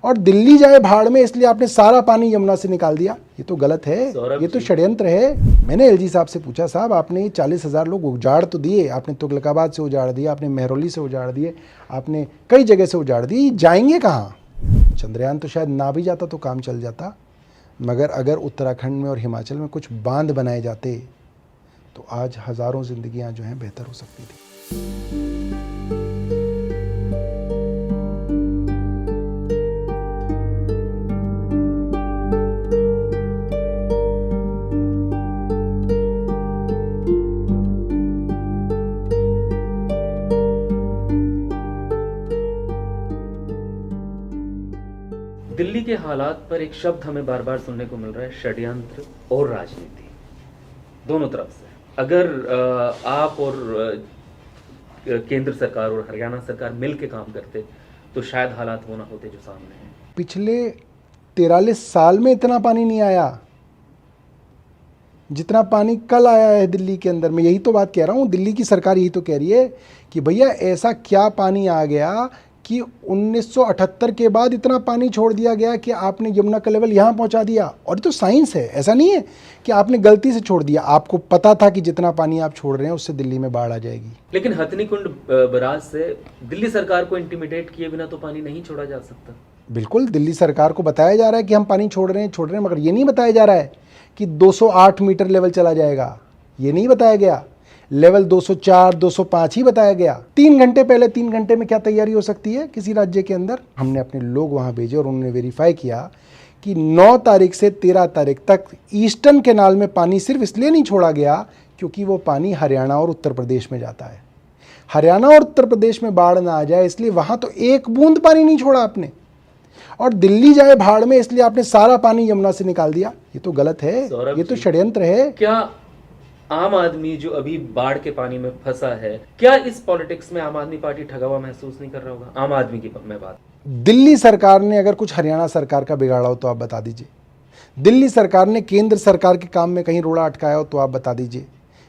और दिल्ली जाए भाड़ में इसलिए आपने सारा पानी यमुना से निकाल दिया। ये तो गलत है, ये तो षड्यंत्र है। मैंने एलजी साहब से पूछा, साहब आपने 40,000 लोग उजाड़ तो दिए, आपने तुगलकाबाद से उजाड़ दिया, आपने मेहरौली से उजाड़ दिए, आपने कई जगह से उजाड़ दिए, जाएंगे कहाँ? चंद्रयान तो शायद ना भी जाता तो काम चल जाता, मगर अगर उत्तराखंड में और हिमाचल में कुछ बांध बनाए जाते तो आज हज़ारों जिंदगियां जो हैं बेहतर हो सकती थी। दिल्ली के हालात पर एक शब्द हमें बार बार सुनने को मिल रहा है, षड्यंत्र और राजनीति, दोनों तरफ से। अगर आप और केंद्र सरकार और हरियाणा सरकार मिल के काम करते तो शायद हालात वो ना होते जो सामने हैं। पिछले 43 साल में इतना पानी नहीं आया जितना पानी कल आया है दिल्ली के अंदर। मैं यही तो बात कह रहा हूँ, दिल्ली की सरकार यही तो कह रही है कि भैया ऐसा क्या पानी आ गया कि 1978 के बाद इतना पानी छोड़ दिया गया कि आपने यमुना का लेवल यहाँ पहुँचा दिया। और ये तो साइंस है, ऐसा नहीं है कि आपने गलती से छोड़ दिया, आपको पता था कि जितना पानी आप छोड़ रहे हैं उससे दिल्ली में बाढ़ आ जाएगी। लेकिन हथनी कुंड बराज से दिल्ली सरकार को इंटिमिडेट किए बिना तो पानी नहीं छोड़ा जा सकता। बिल्कुल, दिल्ली सरकार को बताया जा रहा है कि हम पानी छोड़ रहे हैं, मगर ये नहीं बताया जा रहा है कि 208 मीटर लेवल चला जाएगा। ये नहीं बताया गया, लेवल 204, 205 ही बताया गया। 3 घंटे पहले, 3 घंटे में क्या तैयारी हो सकती है किसी राज्य के अंदर? हमने अपने लोग वहां भेजे और उन्होंने वेरीफाई किया कि 9 तारीख से 13 तारीख तक ईस्टर्न कैनाल में पानी सिर्फ इसलिए नहीं छोड़ा गया क्योंकि वो पानी हरियाणा और उत्तर प्रदेश में जाता है। हरियाणा और उत्तर प्रदेश में बाढ़ ना आ जाए इसलिए वहां तो एक बूंद पानी नहीं छोड़ा आपने। और दिल्ली जाए भाड़ में इसलिए आपने सारा पानी यमुना से निकाल दिया। ये तो गलत है, ये तो षड्यंत्र है। क्या आम आदमी जो अभी बाढ़ के पानी में फंसा है, क्या इस पॉलिटिक्स में आम आदमी पार्टी ठगा हुआ महसूस नहीं कर रहा होगा? आम आदमी की मैं बात, दिल्ली सरकार ने अगर कुछ हरियाणा सरकार का बिगाड़ा हो तो आप बता दीजिए। दिल्ली सरकार ने केंद्र सरकार के काम में कहीं रोड़ा अटकाया हो तो आप बता दीजिए।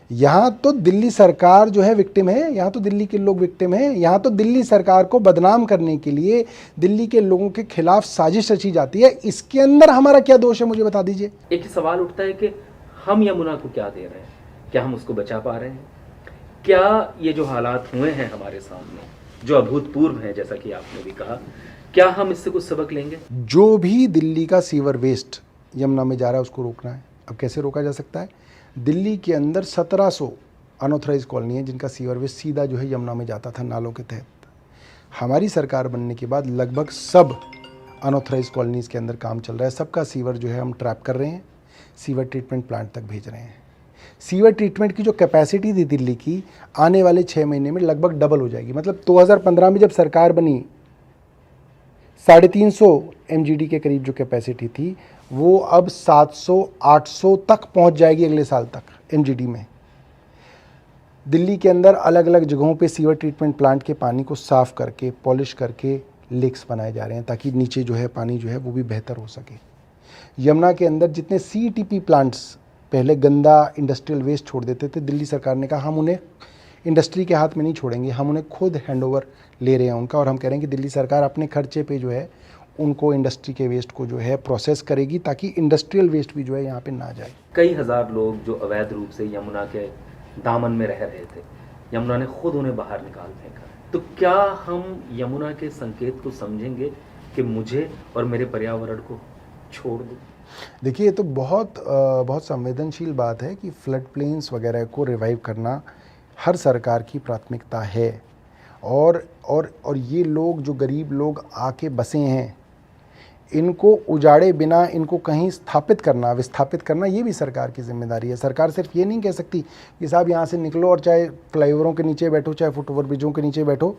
यहाँ तो दिल्ली सरकार जो है विक्टिम है, यहाँ तो दिल्ली के लोग विक्टिम हैं। यहाँ तो दिल्ली सरकार को बदनाम करने के लिए दिल्ली के लोगों के खिलाफ साजिश रची जाती है। इसके अंदर हमारा क्या दोष है, मुझे बता दीजिए। एक ही सवाल उठता है कि हम यमुना को क्या दे रहे हैं? क्या हम उसको बचा पा रहे हैं? क्या ये जो हालात हुए हैं हमारे सामने, जो अभूतपूर्व हैं, जैसा कि आपने भी कहा, क्या हम इससे कुछ सबक लेंगे? जो भी दिल्ली का सीवर वेस्ट यमुना में जा रहा है उसको रोकना है। अब कैसे रोका जा सकता है? दिल्ली के अंदर 1700 अनऑथराइज कॉलोनी है जिनका सीवर वेस्ट सीधा जो है यमुना में जाता था नालों के तहत। हमारी सरकार बनने के बाद लगभग सब अनऑथराइज कॉलोनीज़ के अंदर काम चल रहा है। सबका सीवर जो है हम ट्रैप कर रहे हैं, सीवर ट्रीटमेंट प्लांट तक भेज रहे हैं। सीवर ट्रीटमेंट की जो कैपेसिटी थी दिल्ली की, आने वाले 6 महीने में लगभग डबल हो जाएगी। मतलब 2015 में जब सरकार बनी 350 MGD के करीब जो कैपेसिटी थी वो अब 700-800 तक पहुंच जाएगी अगले साल तक MGD में। दिल्ली के अंदर अलग अलग जगहों पे सीवर ट्रीटमेंट प्लांट के पानी को साफ़ करके पॉलिश करके लेक्स बनाए जा रहे हैं ताकि नीचे जो है पानी जो है वो भी बेहतर हो सके। यमुना के अंदर जितने CETP प्लांट्स पहले गंदा इंडस्ट्रियल वेस्ट छोड़ देते थे, दिल्ली सरकार ने कहा हम उन्हें इंडस्ट्री के हाथ में नहीं छोड़ेंगे, हम उन्हें खुद हैंडओवर ले रहे हैं उनका। और हम कह रहे हैं कि दिल्ली सरकार अपने खर्चे पे जो है उनको इंडस्ट्री के वेस्ट को जो है प्रोसेस करेगी ताकि इंडस्ट्रियल वेस्ट भी जो है यहाँ पे ना जाए। कई हजार लोग जो अवैध रूप से यमुना के दामन में रह रहे थे, यमुना ने खुद उन्हें बाहर निकाल फेंका। तो क्या हम यमुना के संकेत को समझेंगे कि मुझे और मेरे पर्यावरण को छोड़ दो? देखिए, ये तो बहुत संवेदनशील बात है कि फ्लड प्लेन्स वगैरह को रिवाइव करना हर सरकार की प्राथमिकता है। और ये लोग जो गरीब लोग आके बसे हैं इनको उजाड़े बिना इनको कहीं स्थापित करना, विस्थापित करना, ये भी सरकार की जिम्मेदारी है। सरकार सिर्फ ये नहीं कह सकती कि साहब यहाँ से निकलो और चाहे फ्लाईओवरों के नीचे बैठो, चाहे फुटओवर ब्रिजों के नीचे बैठो,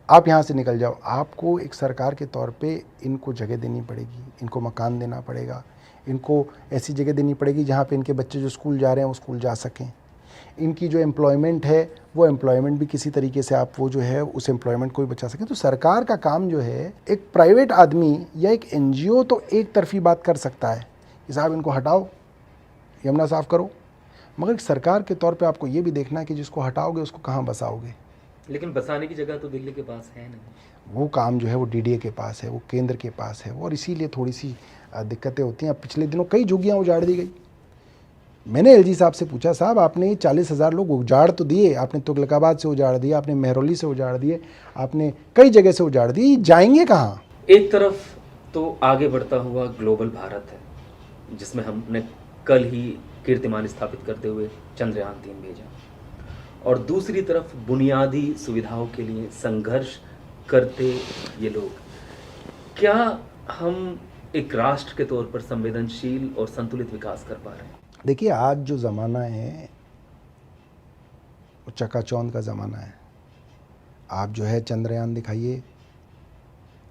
आप यहाँ से निकल जाओ। आपको एक सरकार के तौर पे इनको जगह देनी पड़ेगी, इनको मकान देना पड़ेगा, इनको ऐसी जगह देनी पड़ेगी जहाँ पे इनके बच्चे जो स्कूल जा रहे हैं वो स्कूल जा सकें। इनकी जो एम्प्लॉयमेंट है वो एम्प्लॉयमेंट भी किसी तरीके से आप वो जो है उस एम्प्लॉयमेंट को भी बचा सकें। तो सरकार का काम जो है, एक प्राइवेट आदमी या एक NGO तो एक तरफी बात कर सकता है कि साहब इनको हटाओ, यमुना साफ़ करो, मगर सरकार के तौर पे आपको ये भी देखना है कि जिसको हटाओगे उसको कहाँ बसाओगे। लेकिन बसाने की जगह तो दिल्ली के पास है नहीं। वो काम जो है वो डीडीए के पास है, वो केंद्र के पास है, और इसीलिए थोड़ी सी दिक्कतें होती हैं। अब पिछले दिनों कई झुग्गियाँ उजाड़ दी गई। मैंने एलजी साहब से पूछा, साहब आपने 40,000 लोग उजाड़ तो दिए, आपने तुगलकाबाद से उजाड़ दिए, आपने मेहरौली से उजाड़ दिए, आपने कई जगह से उजाड़ दिए, ये जाएंगे कहाँ? एक तरफ तो आगे बढ़ता हुआ ग्लोबल भारत है, जिसमें हमने कल ही कीर्तिमान स्थापित करते हुए चंद्रयान 3 भेजा, और दूसरी तरफ बुनियादी सुविधाओं के लिए संघर्ष करते ये लोग। क्या हम एक राष्ट्र के तौर पर संवेदनशील और संतुलित विकास कर पा रहे हैं? देखिए, आज जो ज़माना है वो चकाचौंध का ज़माना है। आप जो है चंद्रयान दिखाइए,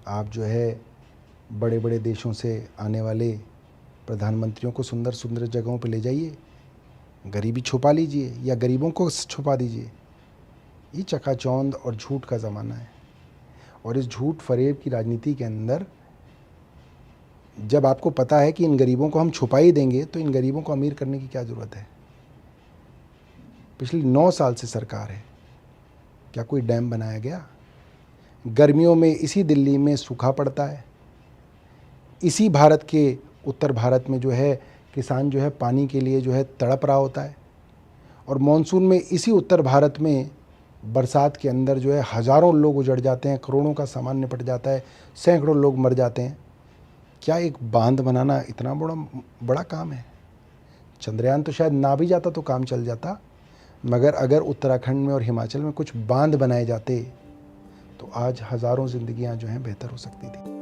आप जो है बड़े बड़े देशों से आने वाले प्रधानमंत्रियों को सुंदर सुंदर जगहों पे ले जाइए, गरीबी छुपा लीजिए या गरीबों को छुपा दीजिए। ये चकाचौंध और झूठ का ज़माना है, और इस झूठ फरेब की राजनीति के अंदर जब आपको पता है कि इन गरीबों को हम छुपा ही देंगे तो इन गरीबों को अमीर करने की क्या ज़रूरत है? पिछली 9 साल से सरकार है, क्या कोई डैम बनाया गया? गर्मियों में इसी दिल्ली में सूखा पड़ता है, इसी भारत के उत्तर भारत में जो है किसान जो है पानी के लिए जो है तड़प रहा होता है, और मॉनसून में इसी उत्तर भारत में बरसात के अंदर जो है हज़ारों लोग उजड़ जाते हैं, करोड़ों का सामान निपट जाता है, सैकड़ों लोग मर जाते हैं। क्या एक बांध बनाना इतना बड़ा काम है? चंद्रयान तो शायद ना भी जाता तो काम चल जाता, मगर अगर उत्तराखंड में और हिमाचल में कुछ बांध बनाए जाते तो आज हज़ारों ज़िंदगियां जो हैं बेहतर हो सकती थी।